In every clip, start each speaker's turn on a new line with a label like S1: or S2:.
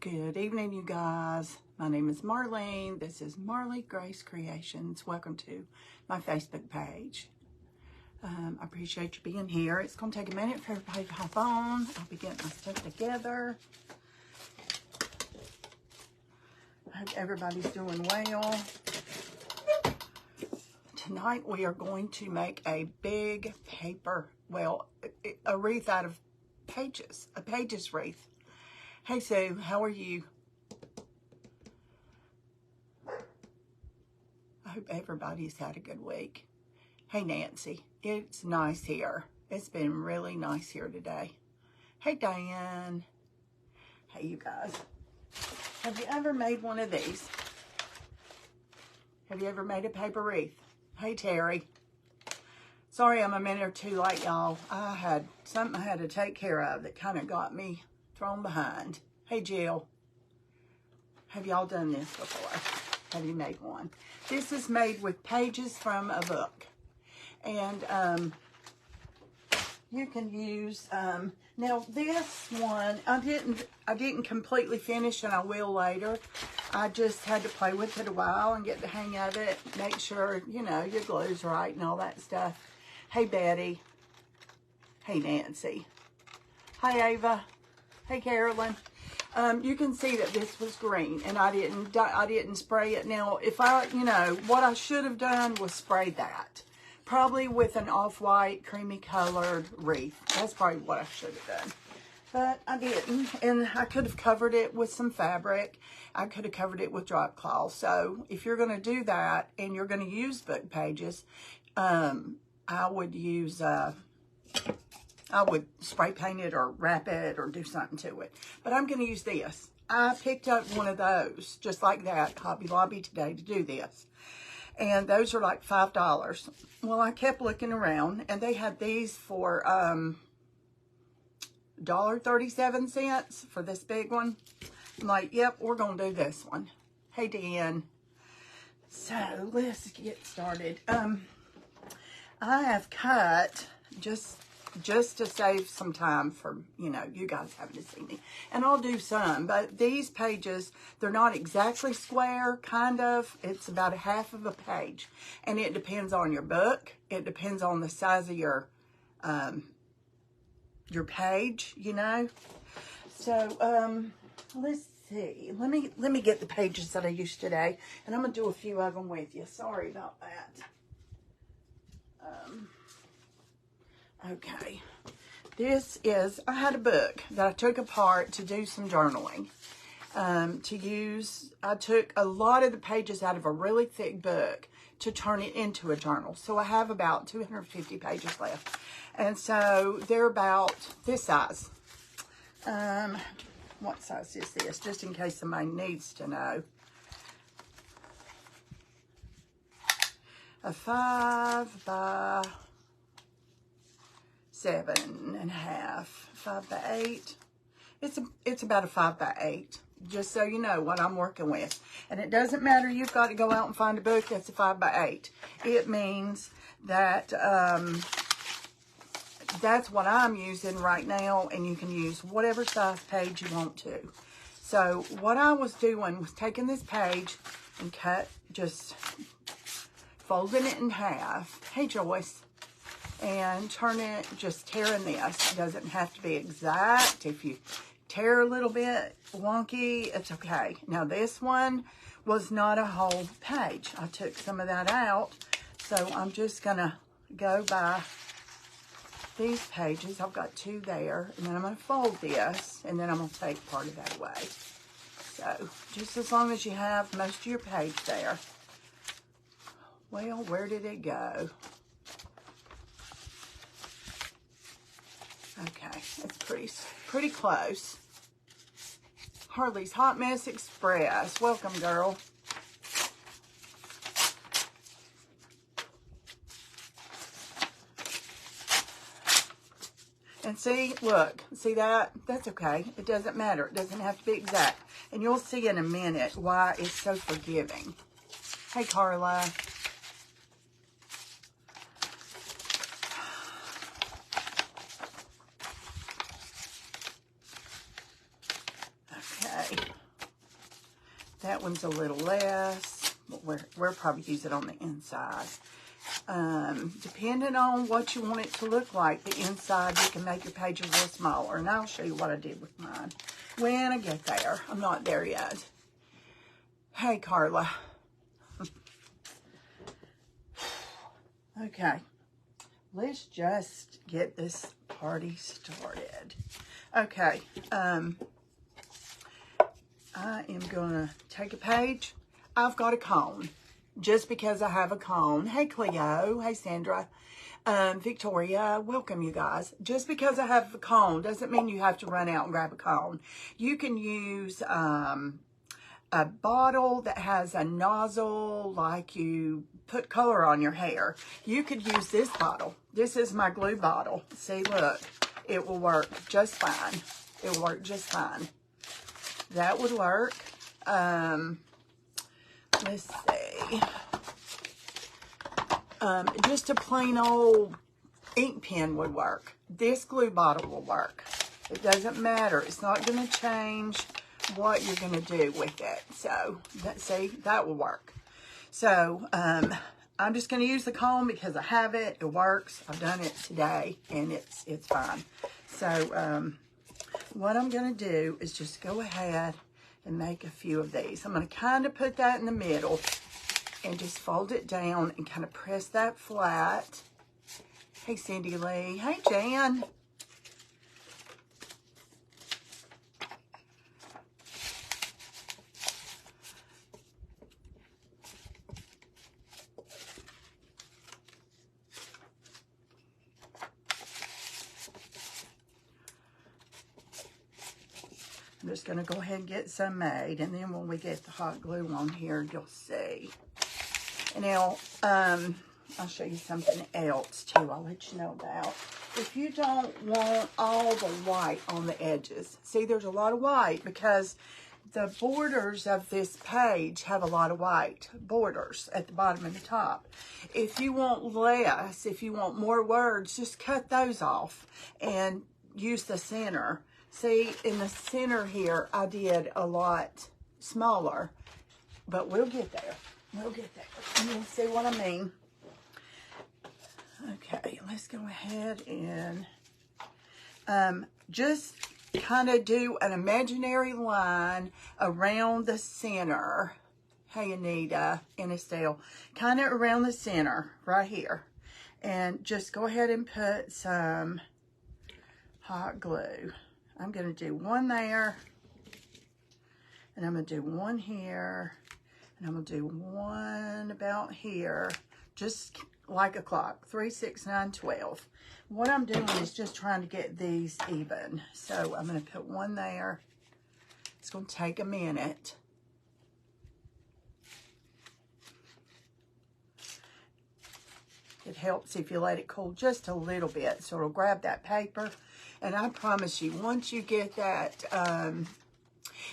S1: Good evening, you guys. My name is Marlene. This is Marley Grace Creations. Welcome to my Facebook page. I appreciate you being here. It's going to take a minute for everybody to hop on. I'll be getting my stuff together. I hope everybody's doing well. Tonight we are going to make a big paper, well, a wreath out of pages, a pages wreath. Hey Sue, how are you? I hope everybody's had a good week. Hey Nancy, it's nice here. It's been really nice here today. Hey Diane. Hey you guys. Have you ever made one of these? Have you ever made a paper wreath? Hey Terry. Sorry I'm a minute or two late, y'all. I had something I had to take care of that kind of got me thrown behind. Hey Jill, have y'all done this before? Have you made one? This is made with pages from a book, and you can use now this one I didn't completely finish, and I will later. I just had to play with it a while and get the hang of it, make sure you know your glue's right and all that stuff. Hey Betty. Hey Nancy. Hi Ava. Hey Carolyn. You can see that this was green, and I didn't spray it. Now, if what I should have done was spray that, probably with an off-white, creamy colored wreath. That's probably what I should have done, but I didn't. And I could have covered it with some fabric. I could have covered it with drop cloth. So if you're going to do that and you're going to use book pages, I would use. I would spray paint it or wrap it or do something to it. But I'm going to use this. I picked up one of those, just like that, Hobby Lobby today to do this. And those are like $5. Well, I kept looking around, and they had these for $1.37 for this big one. I'm like, yep, we're going to do this one. Hey, Dan. So, let's get started. I have cut just to save some time for, you guys having to see me. And I'll do some, but these pages, they're not exactly square, kind of. It's about a half of a page. And it depends on your book. It depends on the size of your page, So, let's see. Let me get the pages that I used today. And I'm going to do a few of them with you. Sorry about that. Okay, I had a book that I took apart to do some journaling. I took a lot of the pages out of a really thick book to turn it into a journal. So I have about 250 pages left. And so they're about this size. What size is this? Just in case somebody needs to know. A 5 by 7.5, 5 by 8. It's about a 5 by 8. Just so you know what I'm working with. And it doesn't matter. You've got to go out and find a book that's a 5 by 8. It means that that's what I'm using right now, and you can use whatever size page you want to. So what I was doing was taking this page and just folding it in half. Hey Joyce. And just tearing this. It doesn't have to be exact. If you tear a little bit wonky, it's okay. Now this one was not a whole page. I took some of that out. So I'm just going to go by these pages. I've got 2 there. And then I'm going to fold this. And then I'm going to take part of that away. So just as long as you have most of your page there. Well, where did it go? Okay, it's pretty close. Harley's Hot Mess Express. Welcome, girl. And see, look, see that? That's okay. It doesn't matter. It doesn't have to be exact. And you'll see in a minute why it's so forgiving. Hey, Carla. say. That one's a little less. We'll probably use it on the inside. Depending on what you want it to look like, the inside, you can make your page a little smaller. And I'll show you what I did with mine when I get there. I'm not there yet. Hey, Carla. Okay. Let's just get this party started. Okay. I am going to take a page. I've got a cone. Just because I have a cone. Hey, Cleo. Hey, Sandra. Victoria. Welcome, you guys. Just because I have a cone doesn't mean you have to run out and grab a cone. You can use a bottle that has a nozzle, like you put color on your hair. You could use this bottle. This is my glue bottle. See, look. It will work just fine. It will work just fine. That would work. Let's see. Just a plain old ink pen would work. This glue bottle will work. It doesn't matter. It's not going to change what you're going to do with it. So, see, that will work. So, I'm just going to use the comb because I have it. It works. I've done it today, and it's fine. So, what I'm going to do is just go ahead and make a few of these. I'm going to kind of put that in the middle and just fold it down and kind of press that flat. Hey, Cindy Lee. Hey, Jan. I'm just going to go ahead and get some made, and then when we get the hot glue on here, you'll see. And now, I'll show you something else, too, I'll let you know about. If you don't want all the white on the edges, see, there's a lot of white because the borders of this page have a lot of white borders at the bottom and the top. If you want less, if you want more words, just cut those off and use the center. See, in the center here, I did a lot smaller, but we'll get there. We'll get there. And you'll see what I mean. Okay, let's go ahead and just kind of do an imaginary line around the center. Hey, Anita and Estelle. Kind of around the center, right here. And just go ahead and put some hot glue. I'm going to do one there, and I'm going to do one here, and I'm going to do one about here, just like a clock, 3, 6, 9, 12. What I'm doing is just trying to get these even. So I'm going to put one there. It's going to take a minute. It helps if you let it cool just a little bit, so it'll grab that paper. And I promise you, once you get that,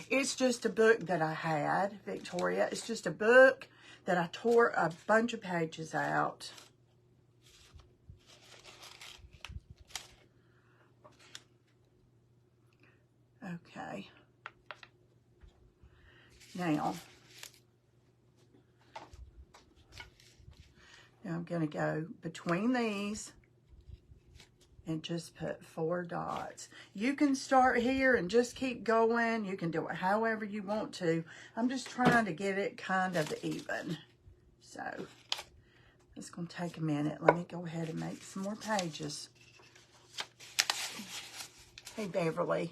S1: it's just a book that I had, Victoria. It's just a book that I tore a bunch of pages out. Okay. Now I'm going to go between these and just put 4 dots. You can start here and just keep going. You can do it however you want to. I'm just trying to get it kind of even. So it's going to take a minute. Let me go ahead and make some more pages. Hey, Beverly.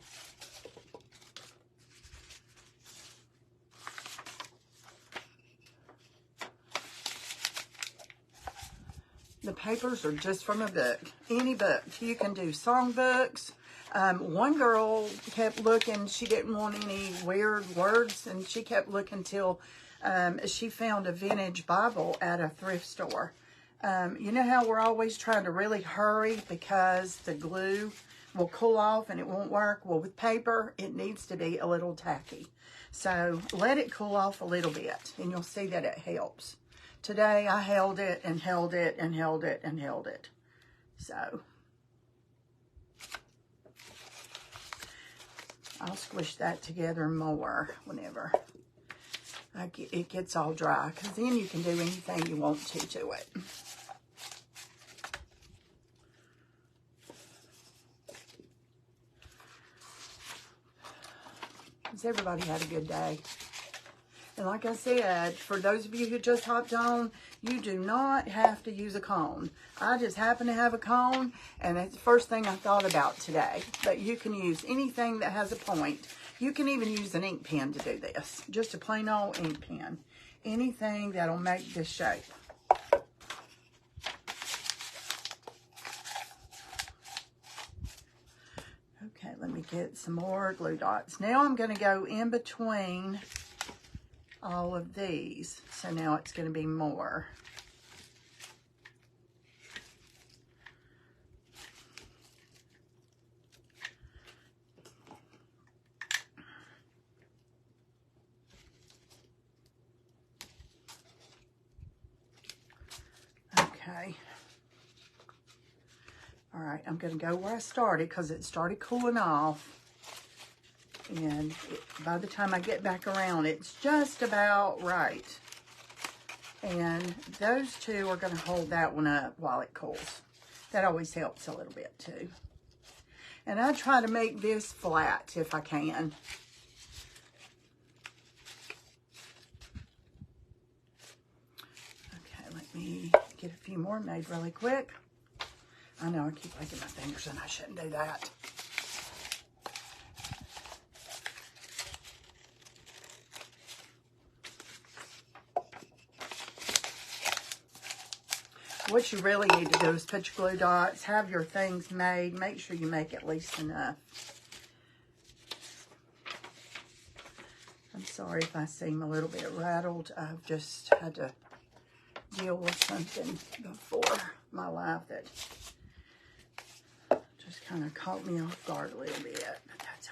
S1: The papers are just from a book, any book. You can do song books. One girl kept looking. She didn't want any weird words, and she kept looking till she found a vintage Bible at a thrift store. You know how we're always trying to really hurry because the glue will cool off and it won't work? Well, with paper, it needs to be a little tacky. So let it cool off a little bit, and you'll see that it helps. Today, I held it and held it and held it and held it. So, I'll squish that together more whenever it gets all dry, because then you can do anything you want to it. Has everybody had a good day? And like I said, for those of you who just hopped on, you do not have to use a cone. I just happen to have a cone, and it's the first thing I thought about today. But you can use anything that has a point. You can even use an ink pen to do this. Just a plain old ink pen. Anything that'll make this shape. Okay, let me get some more glue dots. Now I'm going to go in between all of these. So now it's going to be more. Okay. All right, I'm going to go where I started because it started cooling off. And by the time I get back around, it's just about right. And those two are going to hold that one up while it cools. That always helps a little bit too. And I try to make this flat if I can. Okay, let me get a few more made really quick. I know I keep licking my fingers and I shouldn't do that. What you really need to do is put your glue dots, have your things made, make sure you make at least enough. I'm sorry if I seem a little bit rattled. I've just had to deal with something before my life that just kind of caught me off guard a little bit, but that's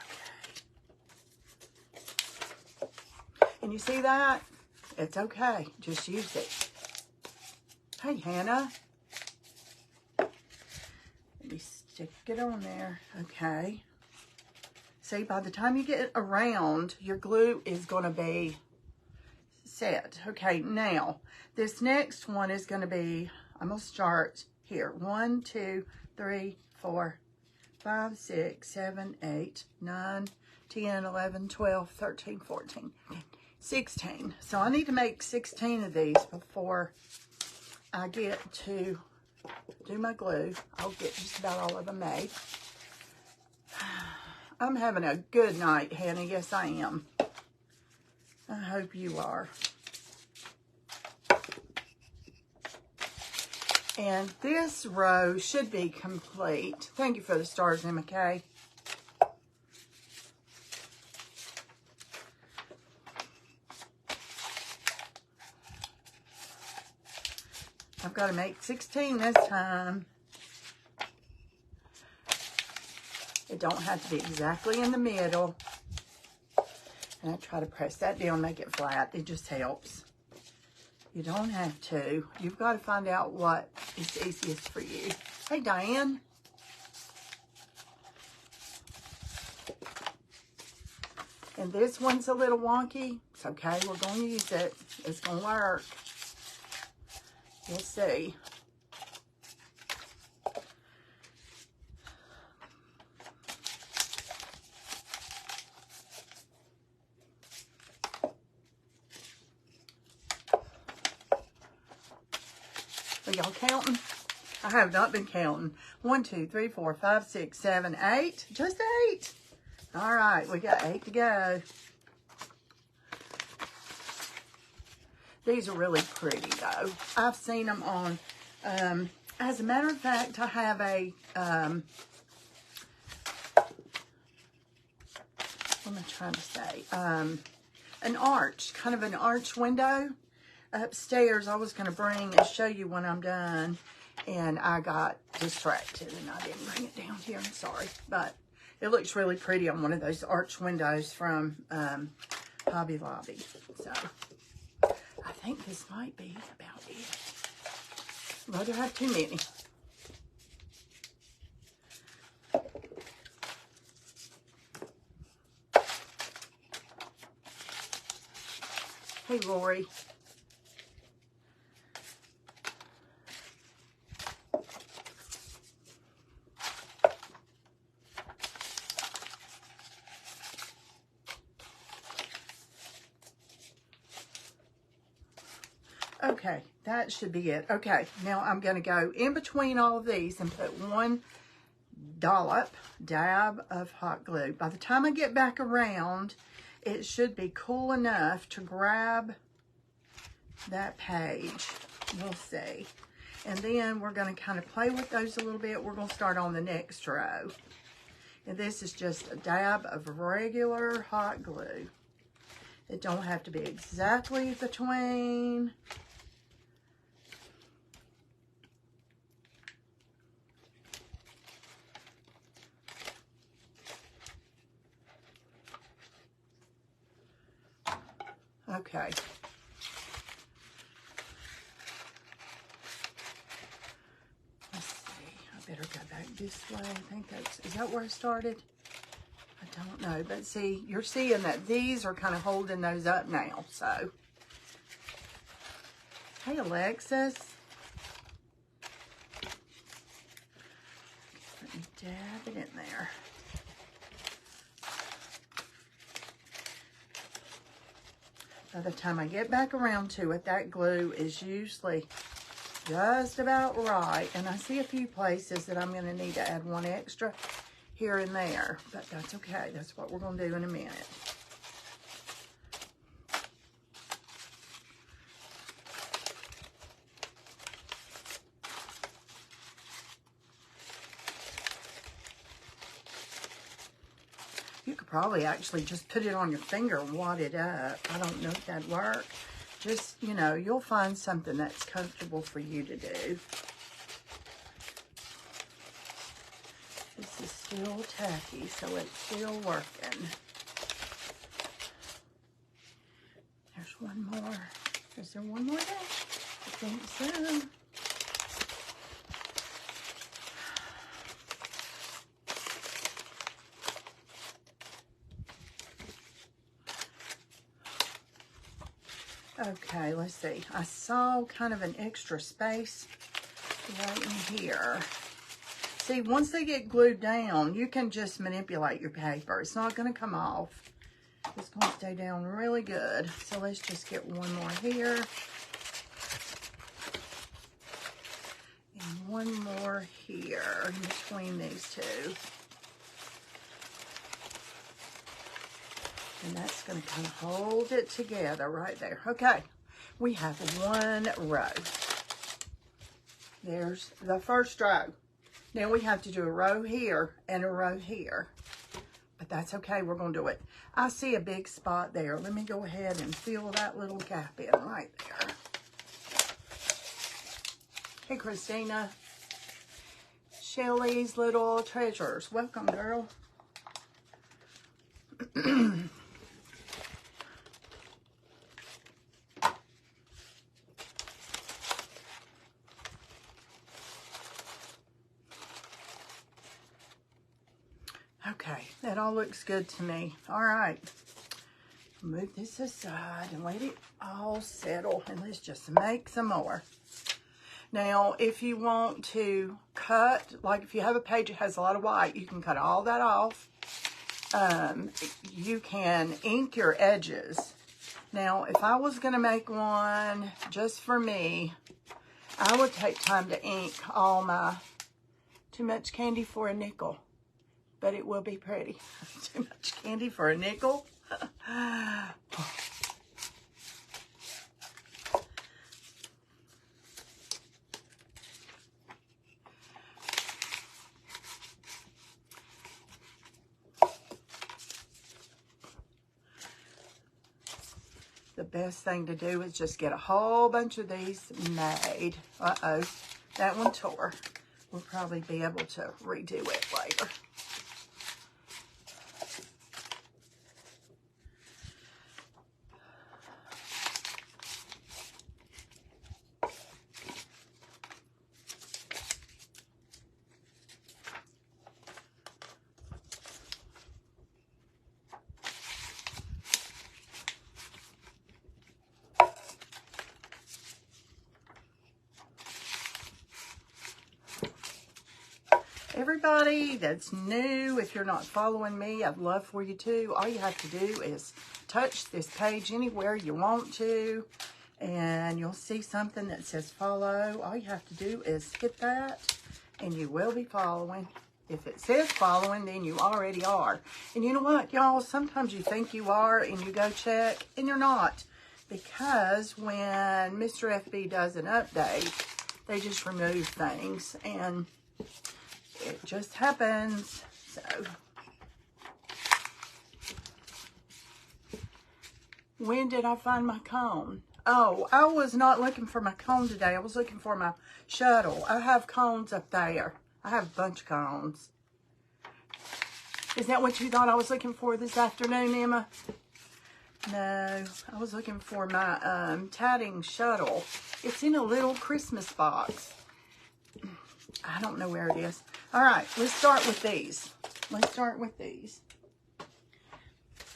S1: okay. And you see that? It's okay. Just use it. Hey, Hannah. Let me stick it on there. Okay. See, by the time you get around, your glue is going to be set. Okay, now, this next one is going to be, I'm going to start here. 1, 2, 3, 4, 5, 6, 7, 8, 9, 10, 11, 12, 13, 14, 16. So I need to make 16 of these before I get to do my glue. I'll get just about all of them made. I'm having a good night, Hannah. Yes, I am. I hope you are. And this row should be complete. Thank you for the stars, Emma Kay. I've got to make 16 this time. It don't have to be exactly in the middle. And I try to press that down, make it flat. It just helps. You don't have to. You've got to find out what is easiest for you. Hey, Diane. And this one's a little wonky. It's okay. We're going to use it. It's going to work. You'll see. Are y'all counting? I have not been counting. 1, 2, 3, 4, 5, 6, 7, 8. Just 8. All right, we got 8 to go. These are really pretty, though. I've seen them on, as a matter of fact, I have a, what am I trying to say? An arch, kind of an arch window upstairs. I was going to bring and show you when I'm done, and I got distracted, and I didn't bring it down here. I'm sorry, but it looks really pretty on one of those arch windows from Hobby Lobby. So I think this might be about it. Rather have too many. Hey, Lori. Okay, that should be it. Okay, now I'm going to go in between all of these and put one dab of hot glue. By the time I get back around, it should be cool enough to grab that page. We'll see. And then we're going to kind of play with those a little bit. We're going to start on the next row. And this is just a dab of regular hot glue. It don't have to be exactly between. Okay. Let's see. I better go back this way. I think is that where I started? I don't know. But see, you're seeing that these are kind of holding those up now. So, hey, Alexis. Let me dab it in there. By the time I get back around to it, that glue is usually just about right. And I see a few places that I'm going to need to add one extra here and there. But that's okay. That's what we're going to do in a minute. You could probably actually just put it on your finger and wad it up. I don't know if that'd work. Just, you know, you'll find something that's comfortable for you to do. This is still tacky, so it's still working. There's one more. Is there one more there? I think so. Okay, let's see. I saw kind of an extra space right in here. See, once they get glued down, you can just manipulate your paper. It's not going to come off. It's going to stay down really good. So let's just get one more here. And one more here in between these two. And that's going to kind of hold it together right there. Okay, we have one row. There's the first row. Now we have to do a row here and a row here. But that's okay, we're going to do it. I see a big spot there. Let me go ahead and fill that little gap in right there. Hey, Christina. Shelly's Little Treasures. Welcome, girl. Okay, that all looks good to me. All right, move this aside and let it all settle, and let's just make some more. Now, if you want to cut, like if you have a page that has a lot of white, you can cut all that off. You can ink your edges. Now, if I was going to make one just for me, I would take time to ink all my Too Much Candy for a Nickel. But it will be pretty. Too much candy for a nickel. The best thing to do is just get a whole bunch of these made. Uh-oh, that one tore. We'll probably be able to redo it later. everybody that's new, if you're not following me, I'd love for you to. All you have to do is touch this page anywhere you want to, and you'll see something that says follow. All you have to do is hit that, and you will be following. If it says following, then you already are. And you know what, y'all? Sometimes you think you are, and you go check, and you're not. Because when Mr. FB does an update, they just remove things. And it just happens. So, when did I find my cone? Oh, I was not looking for my cone today. I was looking for my shuttle. I have cones up there. I have a bunch of cones. Is that what you thought I was looking for this afternoon, Emma? No, I was looking for my tatting shuttle. It's in a little Christmas box. I don't know where it is. All right, let's start with these. Let's start with these.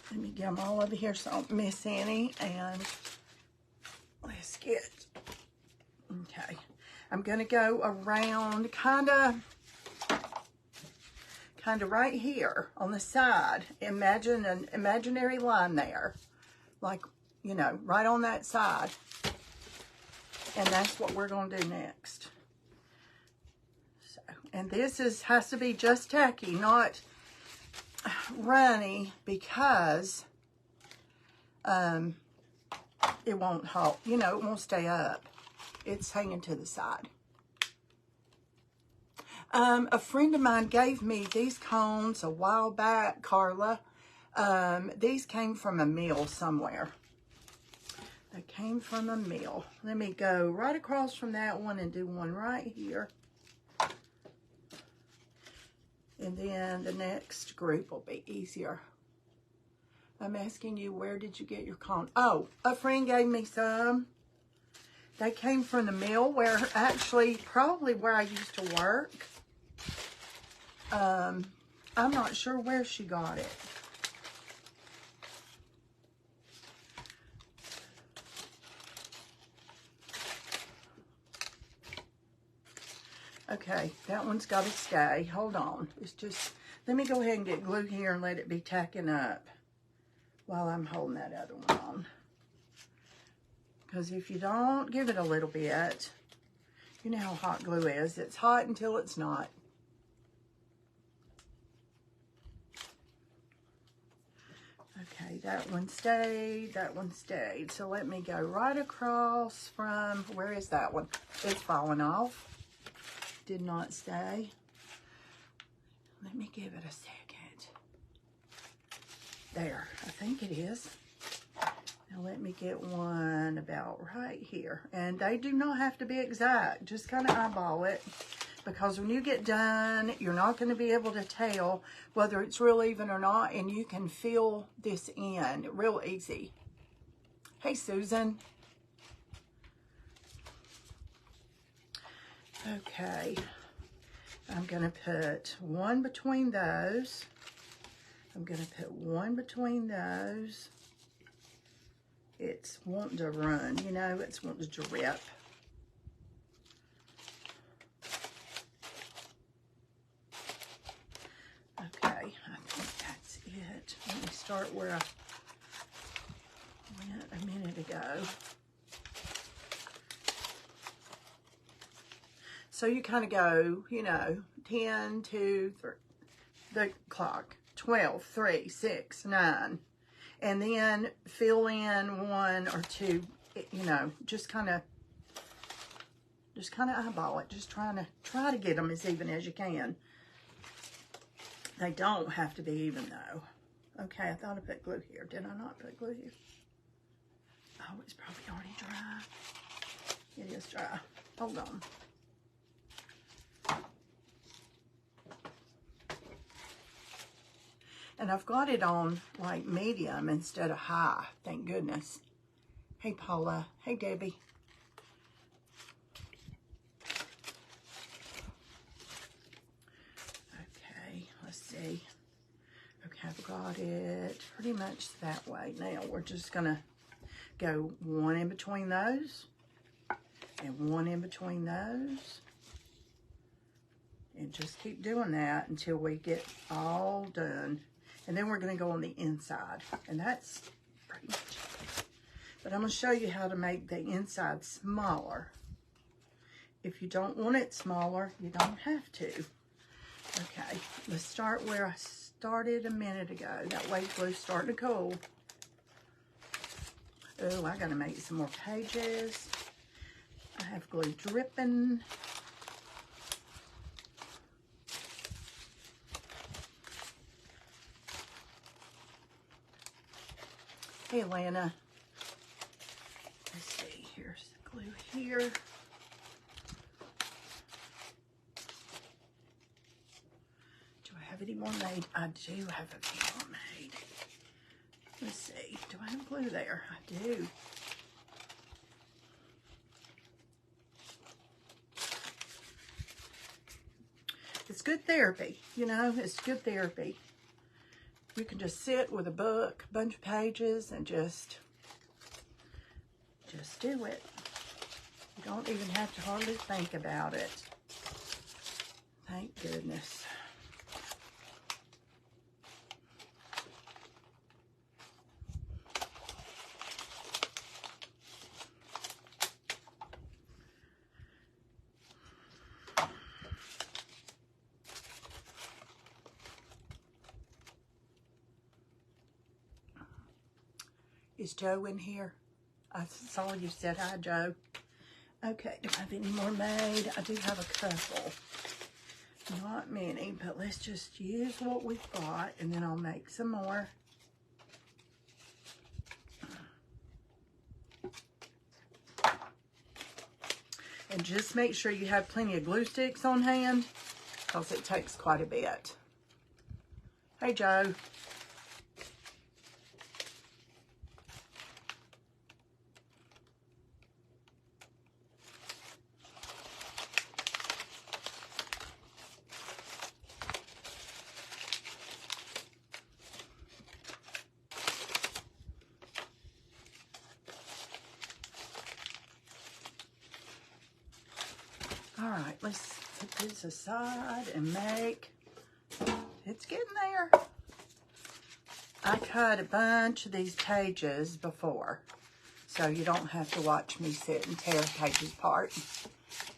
S1: Let me get them all over here so I don't miss any. And let's get, okay. I'm going to go around kind of right here on the side. Imagine an imaginary line there. Like, you know, right on that side. And that's what we're going to do next. So, and this has to be just tacky, not runny, because it won't hold, you know, it won't stay up. It's hanging to the side. A friend of mine gave me these cones a while back, Carla. These came from a mill somewhere. They came from a mill. Let me go right across from that one and do one right here. And then the next group will be easier. I'm asking you, where did you get your cone? Oh, a friend gave me some. They came from the mill where, actually, probably where I used to work. I'm not sure where she got it. Okay, that one's got to stay. Hold on. It's just, let me go ahead and get glue here and let it be tacking up while I'm holding that other one on. Because if you don't give it a little bit, you know how hot glue is. It's hot until it's not. Okay, that one stayed, that one stayed. So let me go right across from, where is that one? It's falling off. Did not stay. Let me give it a second. There, I think it is. Now let me get one about right here. And they do not have to be exact. Just kind of eyeball it. Because when you get done, you're not going to be able to tell whether it's real even or not. And you can fill this in real easy. Hey, Susan. Okay. I'm going to put one between those. I'm going to put one between those. It's wanting to run, you know, it's wanting to drip. Okay, I think that's it. Let me start where I went a minute ago. So you kind of go, you know, 10, 2, 3, the clock, 12, 3, 6, 9. And then fill in 1 or 2, you know, just kind of eyeball it. Just try to get them as even as you can. They don't have to be even though. Okay, I thought I put glue here. Did I not put glue here? Oh, it's probably already dry. It is dry. Hold on. And I've got it on like medium instead of high, thank goodness. Hey Paula, hey Debbie. Okay, let's see. Okay, I've got it pretty much that way. Now we're just gonna go one in between those, and one in between those, And just keep doing that until we get all done. And then we're going to go on the inside. And that's pretty much it. But I'm going to show you how to make the inside smaller. If you don't want it smaller, you don't have to. Okay, let's start where I started a minute ago. That way glue's starting to cool. Oh, I got to make some more pages. I have glue dripping. Hey, Lana. Let's see, here's the glue here. Do I have any more made? I do have a few more made. Let's see, do I have glue there? I do. It's good therapy, you know, it's good therapy. You can just sit with a book, a bunch of pages, and just do it. You don't even have to hardly think about it. Thank goodness. Is Joe in here? I saw you said hi, Joe. Okay, do I have any more made? I do have a couple. Not many, but let's just use what we've got, and then I'll make some more. And just make sure you have plenty of glue sticks on hand, because it takes quite a bit. Hey, Joe. All right, let's put this aside and make, it's getting there. I cut a bunch of these pages before, so you don't have to watch me sit and tear pages apart.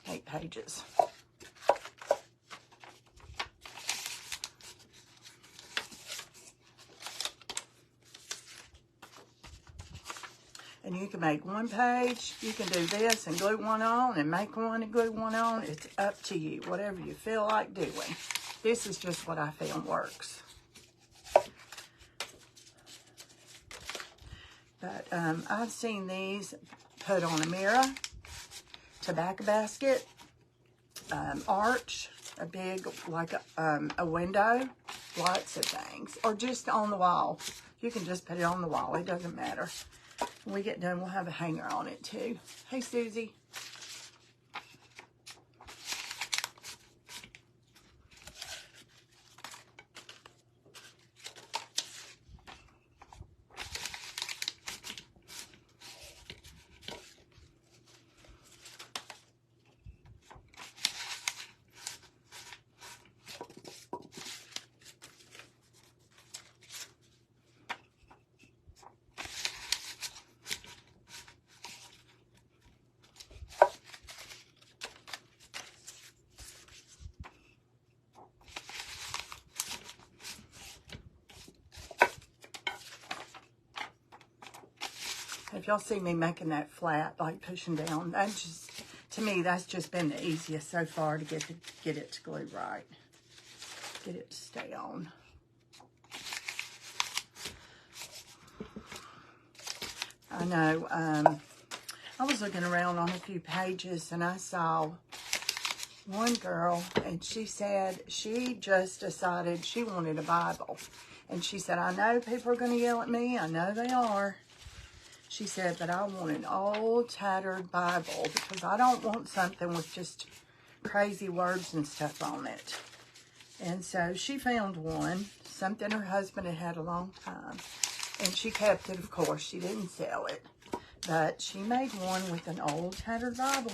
S1: 8 pages. And you can make one page, you can do this and glue one on, and make one and glue one on. It's up to you, whatever you feel like doing. This is just what I found works. But I've seen these put on a mirror, tobacco basket, arch, a big, like a window, lots of things. Or just on the wall. You can just put it on the wall, it doesn't matter. When we get done, we'll have a hanger on it too. Hey, Susie. If y'all see me making that flat, like pushing down, that's just, to me, that's just been the easiest so far to get it to glue right. Get it to stay on. I know, I was looking around on a few pages and I saw one girl, and she said she just decided she wanted a Bible. And she said, I know people are going to yell at me. I know they are. She said, but I want an old, tattered Bible because I don't want something with just crazy words and stuff on it. And so she found one, something her husband had had a long time. And she kept it, of course. She didn't sell it. But she made one with an old, tattered Bible.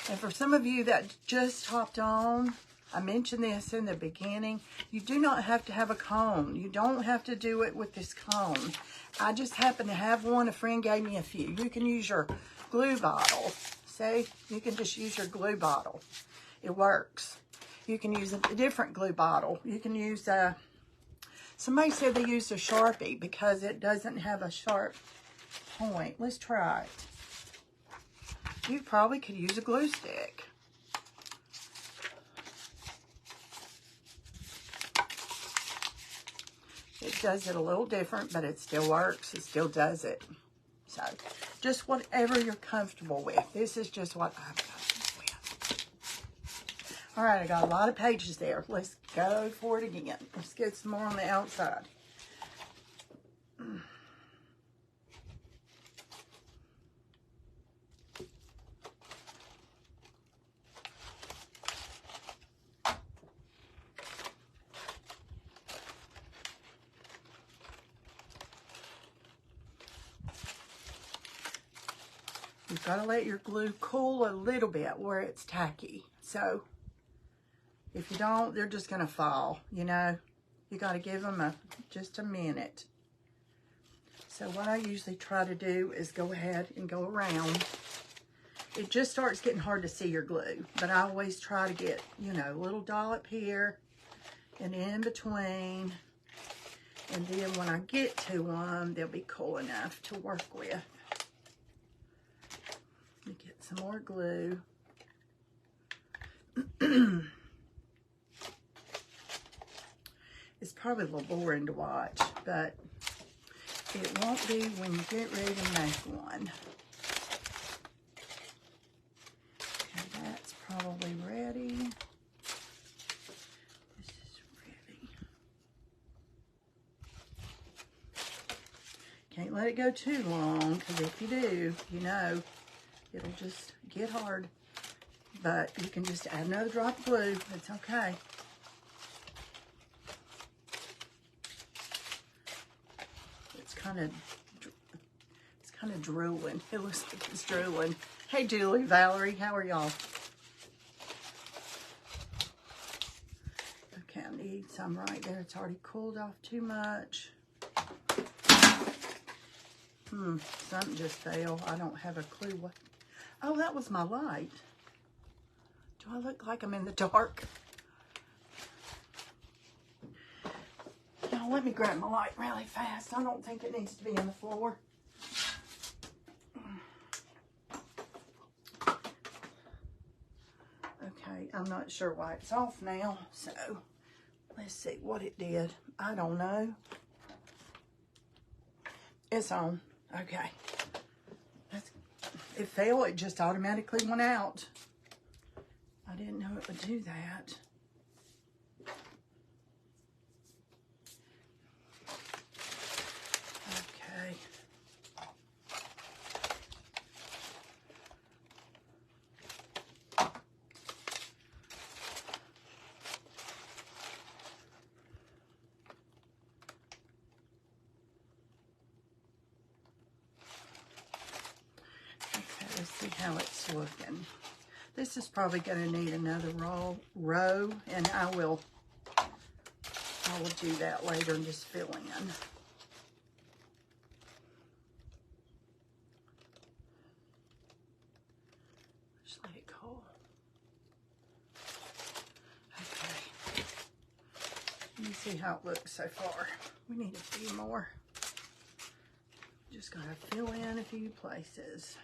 S1: And for some of you that just hopped on, I mentioned this in the beginning, you do not have to have a cone. You don't have to do it with this cone. I just happen to have one. A friend gave me a few. You can use your glue bottle. See? You can just use your glue bottle. It works. You can use a different glue bottle. You can use somebody said they used a Sharpie because it doesn't have a sharp point. Let's try it. You probably could use a glue stick. It does it a little different, but it still works. It still does it. So, just whatever you're comfortable with. This is just what I'm comfortable with. All right, I got a lot of pages there. Let's go for it again. Let's get some more on the outside. You've got to let your glue cool a little bit where it's tacky. So, if you don't, they're just going to fall, you know. You got to give them just a minute. So, what I usually try to do is go ahead and go around. It just starts getting hard to see your glue. But I always try to get, you know, a little dollop here and in between. And then when I get to them, they'll be cool enough to work with. Let me get some more glue. It's probably a little boring to watch, but it won't be when you get ready to make one. Okay, that's probably ready. This is ready. Can't let it go too long, because if you do, you know, it'll just get hard. But you can just add another drop of glue. It's okay. It's kind of drooling. It looks like it's drooling. Hey, Julie, Valerie, how are y'all? Okay, I need some right there. It's already cooled off too much. Something just fell. I don't have a clue what. Oh, that was my light. Do I look like I'm in the dark? Now, let me grab my light really fast. I don't think it needs to be on the floor. Okay, I'm not sure why it's off now. So, let's see what it did. I don't know. It's on. Okay. It fell. It just automatically went out. I didn't know it would do that. Okay. Let's see how it's looking. This is probably going to need another row, and I will do that later and just fill in. Just let it cool. Okay. Let me see how it looks so far. We need a few more. Just got to fill in a few places.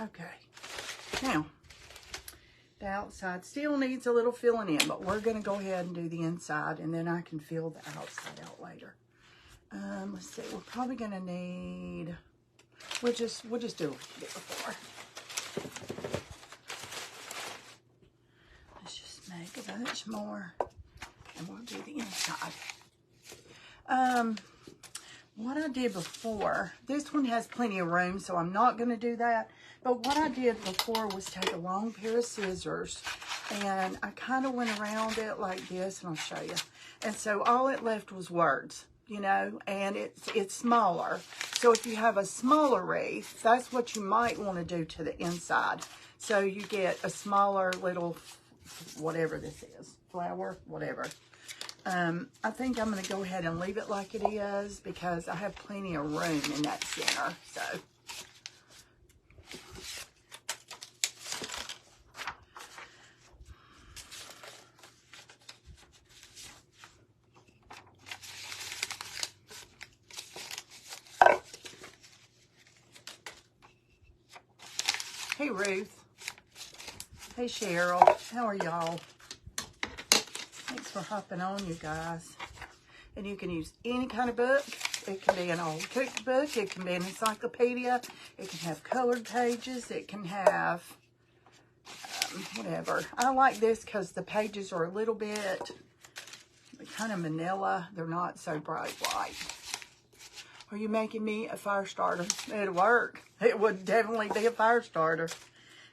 S1: Okay, now, the outside still needs a little filling in, but we're going to go ahead and do the inside, and then I can fill the outside out later. Let's see, we're probably going to need, we'll just do it before. Let's just make a bunch more. and we'll do the inside. What I did before, this one has plenty of room, so I'm not going to do that. But what I did before was take a long pair of scissors, and I kind of went around it like this, and I'll show you. And so all it left was words, you know, and it's smaller. So if you have a smaller wreath, that's what you might want to do to the inside. So you get a smaller little, whatever this is, flower, whatever. I think I'm going to go ahead and leave it like it is because I have plenty of room in that center. So, hey Ruth, hey Cheryl, how are y'all? Thanks for hopping on, you guys. And you can use any kind of book. It can be an old cookbook. It can be an encyclopedia. It can have colored pages. It can have whatever. I like this because the pages are a little bit kind of manila. They're not so bright white. Are you making me a fire starter? It'll work. It would definitely be a fire starter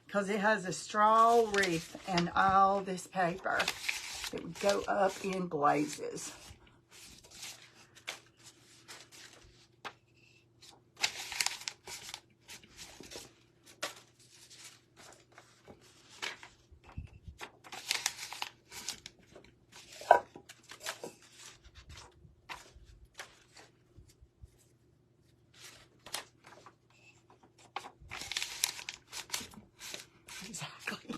S1: because it has a straw wreath and all this paper. It would go up in blazes. Exactly.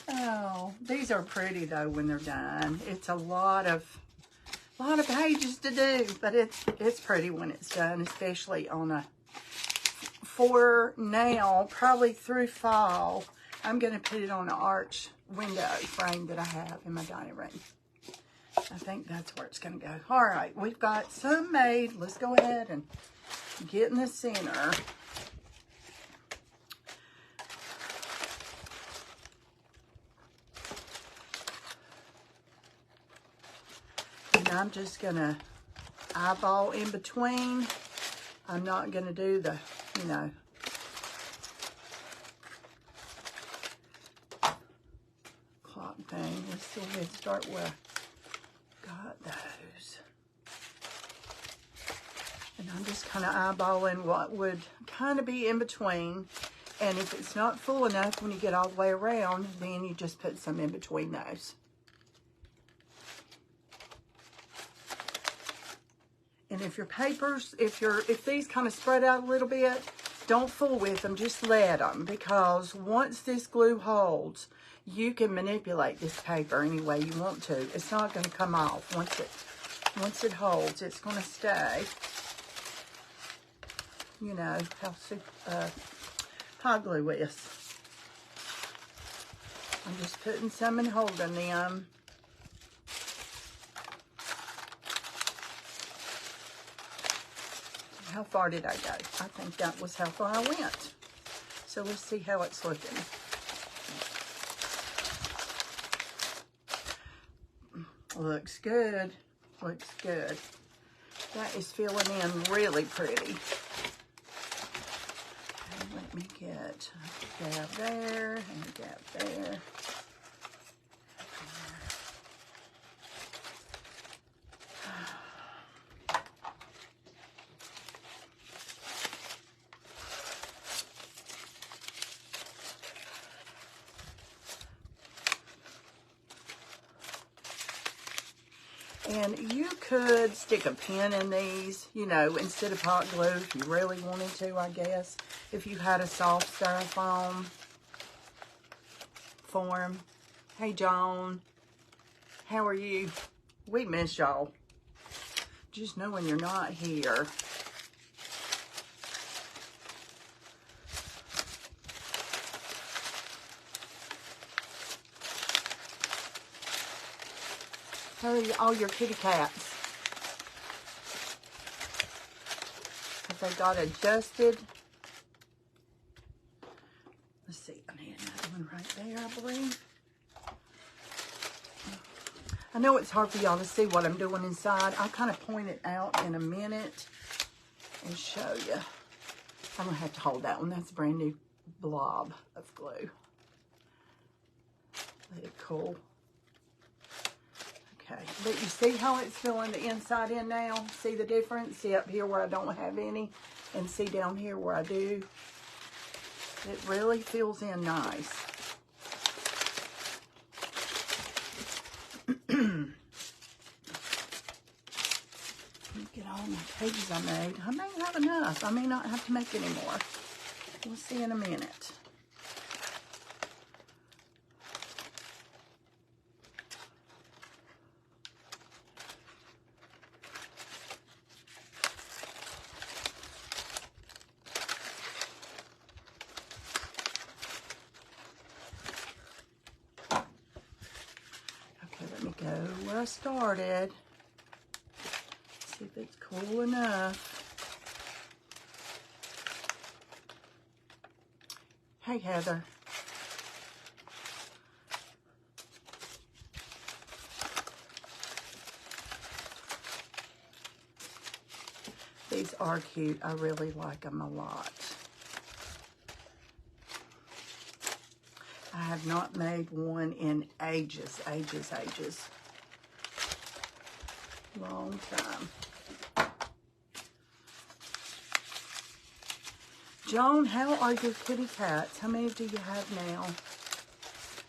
S1: Oh, these are pretty though when they're done. It's a lot of pages to do, but it's pretty when it's done, especially on a, for now, probably through fall, I'm going to put it on an arch window frame that I have in my dining room. I think that's where it's going to go. All right, we've got some made. Let's go ahead and get in the center. And I'm just going to eyeball in between. I'm not going to do the, you know, clock thing. Let's go ahead and start where I got those. And I'm just kind of eyeballing what would kind of be in between. And if it's not full enough when you get all the way around, then you just put some in between those. And if your papers, if these kind of spread out a little bit, don't fool with them, just let them. Because once this glue holds, you can manipulate this paper any way you want to. It's not going to come off. Once it holds, it's going to stay. You know how hot glue is. I'm just putting some and holding them. How far did I go? I think that was how far I went. So let's see how it's looking. Looks good. Looks good. That is filling in really pretty. And let me get a dab there and a dab there. And you could stick a pin in these, you know, instead of hot glue if you really wanted to, I guess. If you had a soft styrofoam form. Hey, Joan. How are you? We miss y'all. Just knowing you're not here. How are all your kitty cats? Have they got adjusted? Let's see. I need another one right there, I believe. I know it's hard for y'all to see what I'm doing inside. I'll kind of point it out in a minute and show you. I'm going to have to hold that one. That's a brand new blob of glue. Let it cool. Okay, but you see how it's filling the inside in now? See the difference? See up here where I don't have any, and see down here where I do? It really fills in nice. Get all my pages I made. I may have enough. I may not have to make any more. We'll see in a minute. Okay, let me go where I started. See if it's cool enough. Hey, Heather. These are cute. I really like them a lot. I have not made one in ages. Long time. Joan, how are your kitty cats? How many do you have now?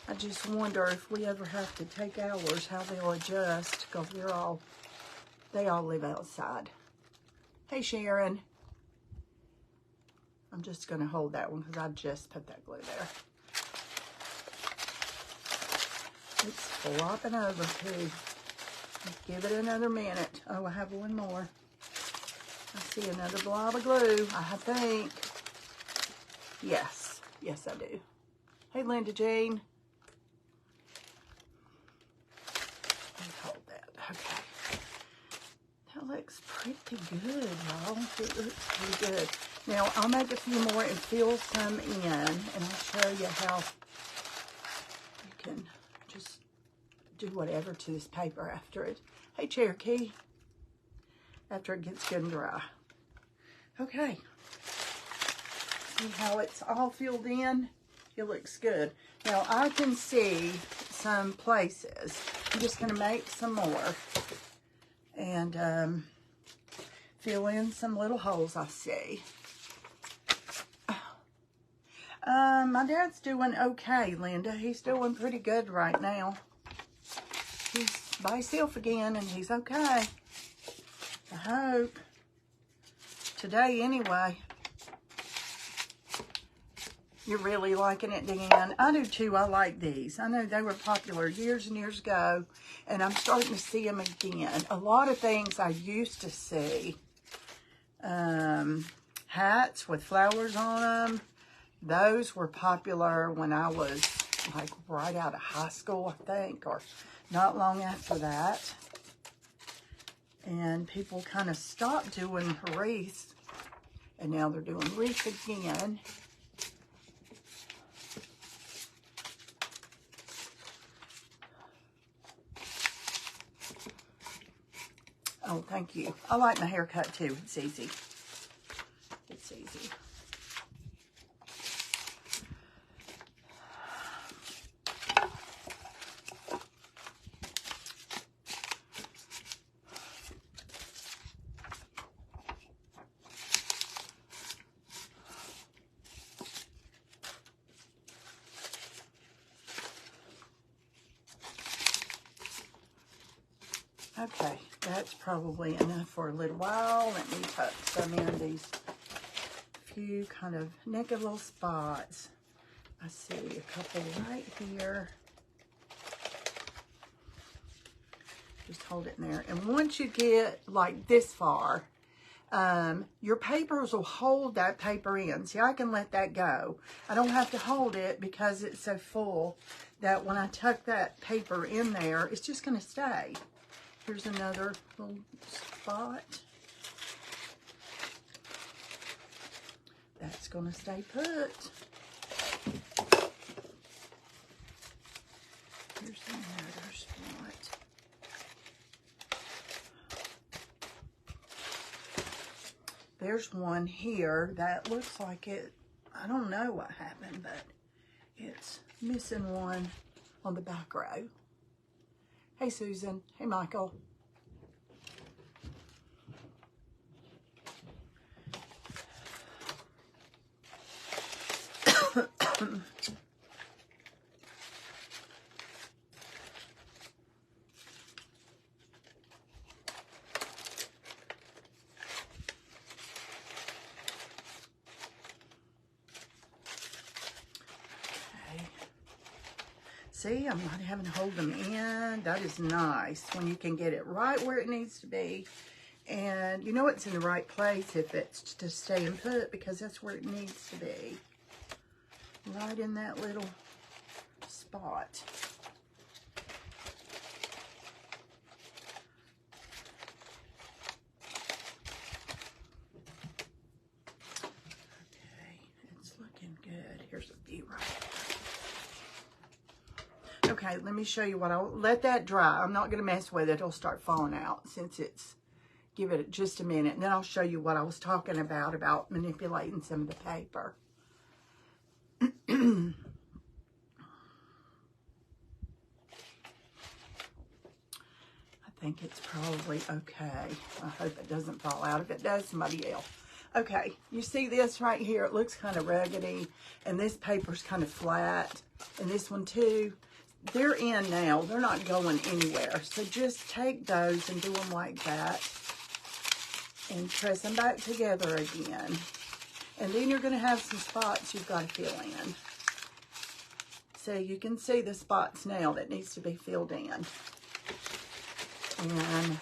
S1: I just wonder if we ever have to take ours, how they'll adjust, because they all live outside. Hey, Sharon. I'm just going to hold that one because I just put that glue there. It's flopping over too. Give it another minute. Oh, I have one more. I see another blob of glue, I think. Yes. Yes, I do. Hey, Linda Jean. Let's hold that. Okay. That looks pretty good, y'all. It looks pretty good. Now, I'll make a few more and fill some in, and I'll show you how you can just do whatever to this paper after it. Hey, Cherokee. After it gets good and dry. Okay. See how it's all filled in? It looks good. Now, I can see some places. I'm just going to make some more and fill in some little holes I see. My dad's doing okay, Linda. He's doing pretty good right now. He's by himself again, and he's okay. I hope. Today, anyway. You're really liking it, Dan. I do too. I like these. I know they were popular years and years ago, and I'm starting to see them again. A lot of things I used to see. Hats with flowers on them. Those were popular when I was like right out of high school, I think, or not long after that. And people kind of stopped doing wreaths, and now they're doing wreaths again. Oh, thank you. I like my haircut too. It's easy. It's easy. Okay, that's probably enough for a little while. Let me tuck some in these few kind of naked little spots. I see a couple right here. Just hold it in there. And once you get like this far, your papers will hold that paper in. See, I can let that go. I don't have to hold it because it's so full that when I tuck that paper in there, it's just going to stay. Here's another little spot. That's going to stay put. Here's another spot. there's one here that looks like it, I don't know what happened, but it's missing one on the back row. Hey, Susan. Hey, Michael. See, I'm not having to hold them in. That is nice when you can get it right where it needs to be. And you know it's in the right place if it's to stay and put, because that's where it needs to be. Right in that little spot. Okay, it's looking good. Here's a view right there. Okay, let me show you what I'll let that dry. I'm not going to mess with it. It'll start falling out since it's, give it just a minute. And then I'll show you what I was talking about manipulating some of the paper. I think it's probably okay. I hope it doesn't fall out. If it does, somebody else. Okay, you see this right here? It looks kind of raggedy. And this paper's kind of flat. And this one too. They're in now. They're not going anywhere. So just take those and do them like that. And press them back together again. And then you're going to have some spots you've got to fill in. So you can see the spots now that needs to be filled in. And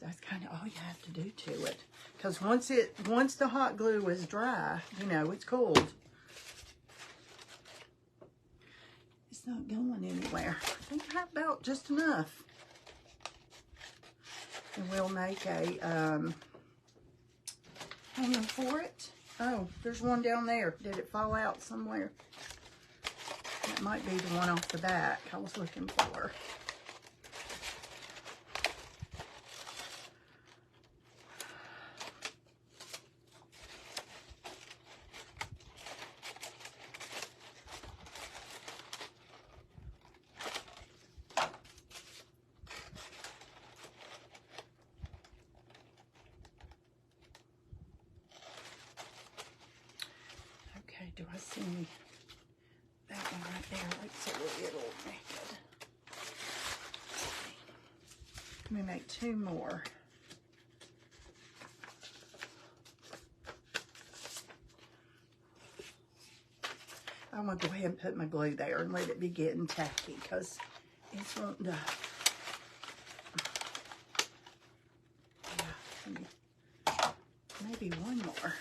S1: that's kind of all you have to do to it. Because once the hot glue is dry, you know, it's cooled. It's not going anywhere. I think I have about just enough. And we'll make a hanger for it. Oh, there's one down there. Did it fall out somewhere? That might be the one off the back I was looking for. Okay, do I see that one right there? Looks a little naked. Let me make two more. I'm going to go ahead and put my glue there and let it be getting tacky because it's wanting to. Yeah, maybe one more.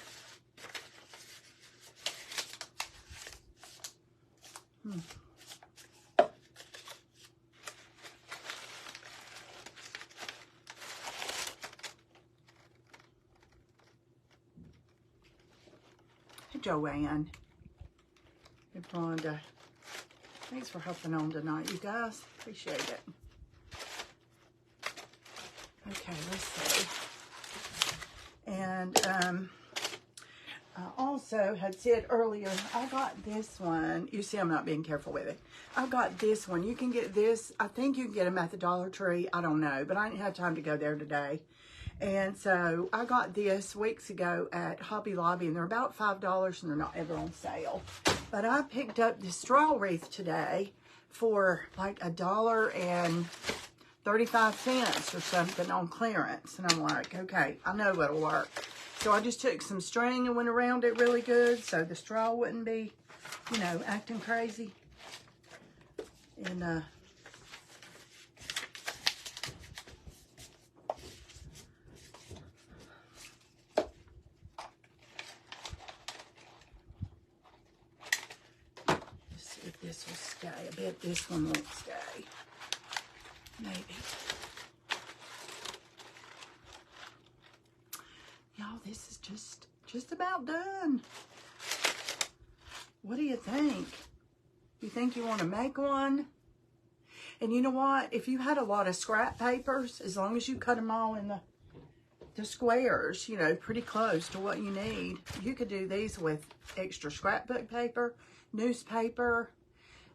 S1: Hey, Joanne. Hey, Rhonda. Thanks for helping on tonight, you guys. Appreciate it. Okay, let's see. And I also had said earlier, I got this one. You see, I'm not being careful with it. I got this one. You can get this. I think you can get them at the Dollar Tree. I don't know, but I didn't have time to go there today. And so I got this weeks ago at Hobby Lobby, and they're about $5, and they're not ever on sale. But I picked up this straw wreath today for like $1.35 or something on clearance. And I'm like, okay, I know it'll work. So I just took some string and went around it really good so the straw wouldn't be, you know, acting crazy. And this will stay. I bet this one won't stay. Maybe. Y'all, this is just about done. What do you think? You think you want to make one? And you know what? If you had a lot of scrap papers, as long as you cut them all in the the squares, you know, pretty close to what you need. You could do these with extra scrapbook paper, newspaper.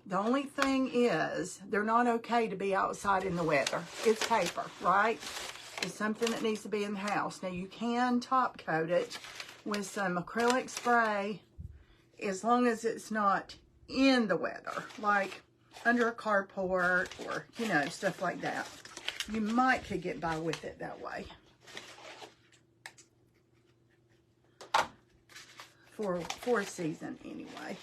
S1: The only thing is, they're not okay to be outside in the weather. It's paper, right? It's something that needs to be in the house. Now, you can top coat it with some acrylic spray as long as it's not in the weather, like under a carport or, you know, stuff like that. You might could get by with it that way. For a season anyway.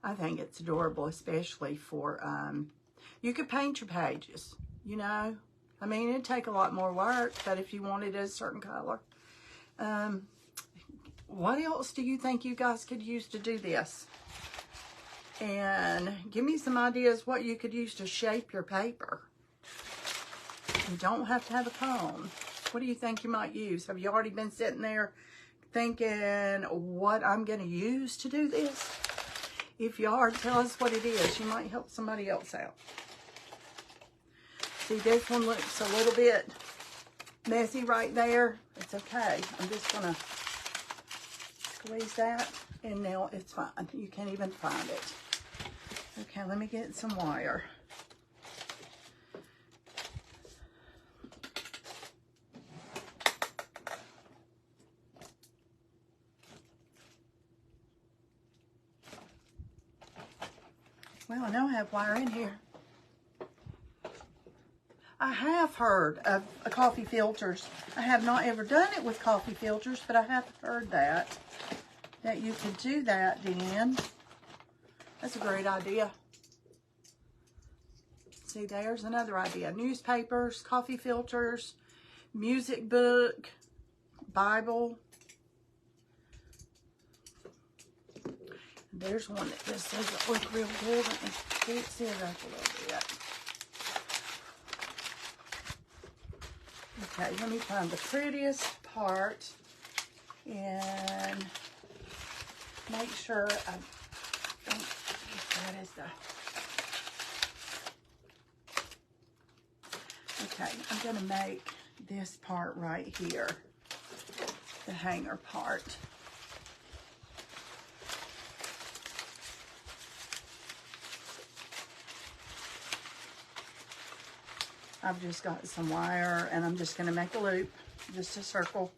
S1: I think it's adorable, especially for, you could paint your pages, you know. I mean, it'd take a lot more work, but if you wanted a certain color. What else do you think you guys could use to do this? And give me some ideas what you could use to shape your paper. You don't have to have a cone. What do you think you might use? Have you already been sitting there thinking what I'm going to use to do this? If you are, tell us what it is. You might help somebody else out. See, this one looks a little bit messy right there. It's okay. I'm just going to squeeze that, and now it's fine. You can't even find it. Okay, let me get some wire. Well, I know I have wire in here. I have heard of coffee filters. I have not ever done it with coffee filters, but I have heard that you could do that, Dan. That's a great idea. See, there's another idea. Newspapers, coffee filters, music book, Bible. There's one that just doesn't look real good. Let me fix it up a little bit. Okay, let me find the prettiest part and make sure I don't, that is the, okay, I'm going to make this part right here, the hanger part. I've just got some wire and I'm just going to make a loop, just a circle.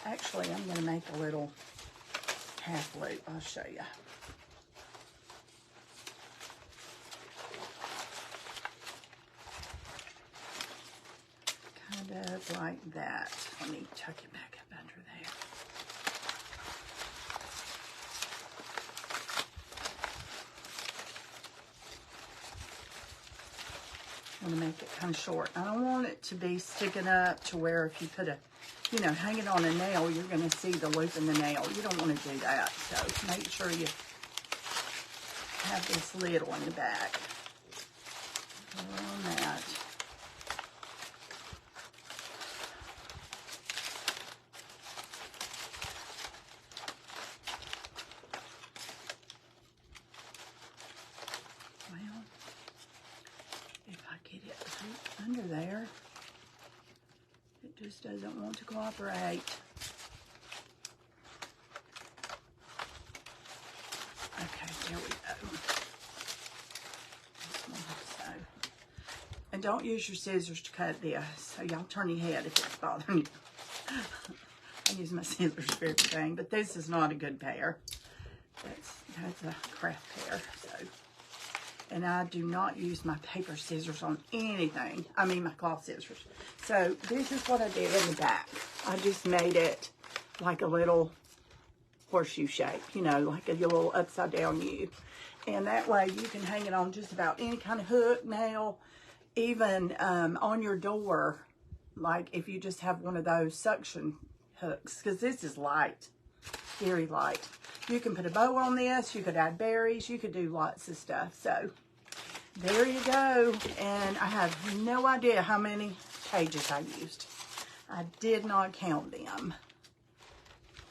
S1: Actually, I'm going to make a little half loop. I'll show you. Kind of like that. Let me tuck it back up under there. I'm going to make it kind of short. I don't want it to be sticking up to where if you put a, you know, hang it on a nail, you're going to see the loop in the nail. You don't want to do that. So make sure you have this little in the back. On that. Well, if I get it right under there, it just doesn't want to cooperate. Okay, there we go. This one, so. And don't use your scissors to cut this. So y'all turn your head if it's bothering you. I use my scissors for everything, but this is not a good pair. That's a craft pair. So, and I do not use my paper scissors on anything. I mean my cloth scissors. So this is what I did in the back. I just made it like a little horseshoe shape, you know, like a little upside down U. And that way you can hang it on just about any kind of hook, nail, even on your door, like if you just have one of those suction hooks, because this is light, very light. You can put a bow on this, you could add berries, you could do lots of stuff. So there you go. And I have no idea how many pages I used. I did not count them.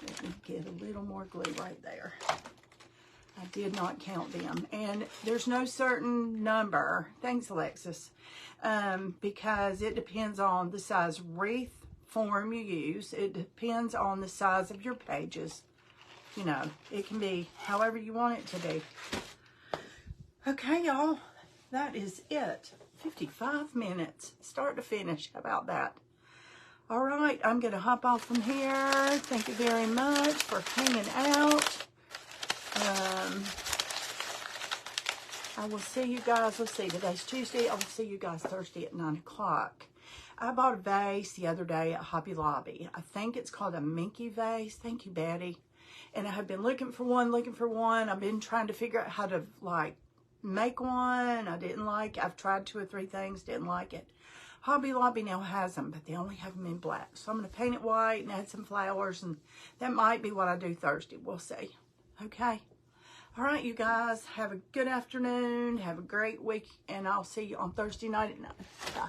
S1: Let me get a little more glue right there. I did not count them. And there's no certain number. Thanks, Alexis. Because it depends on the size wreath form you use. It depends on the size of your pages. You know, it can be however you want it to be. Okay, y'all. That is it. 55 minutes. Start to finish. How about that? All right, I'm going to hop off from here. Thank you very much for hanging out. I will see you guys. Let's see, today's Tuesday. I will see you guys Thursday at 9 o'clock. I bought a vase the other day at Hobby Lobby. I think it's called a Minky vase. Thank you, Betty. And I have been looking for one. I've been trying to figure out how to, like, make one. I didn't like it. I've tried 2 or 3 things, didn't like it. Hobby Lobby now has them, but they only have them in black. So I'm going to paint it white and add some flowers, and that might be what I do Thursday. We'll see. Okay. All right, you guys. Have a good afternoon. Have a great week, and I'll see you on Thursday night at 9. Bye.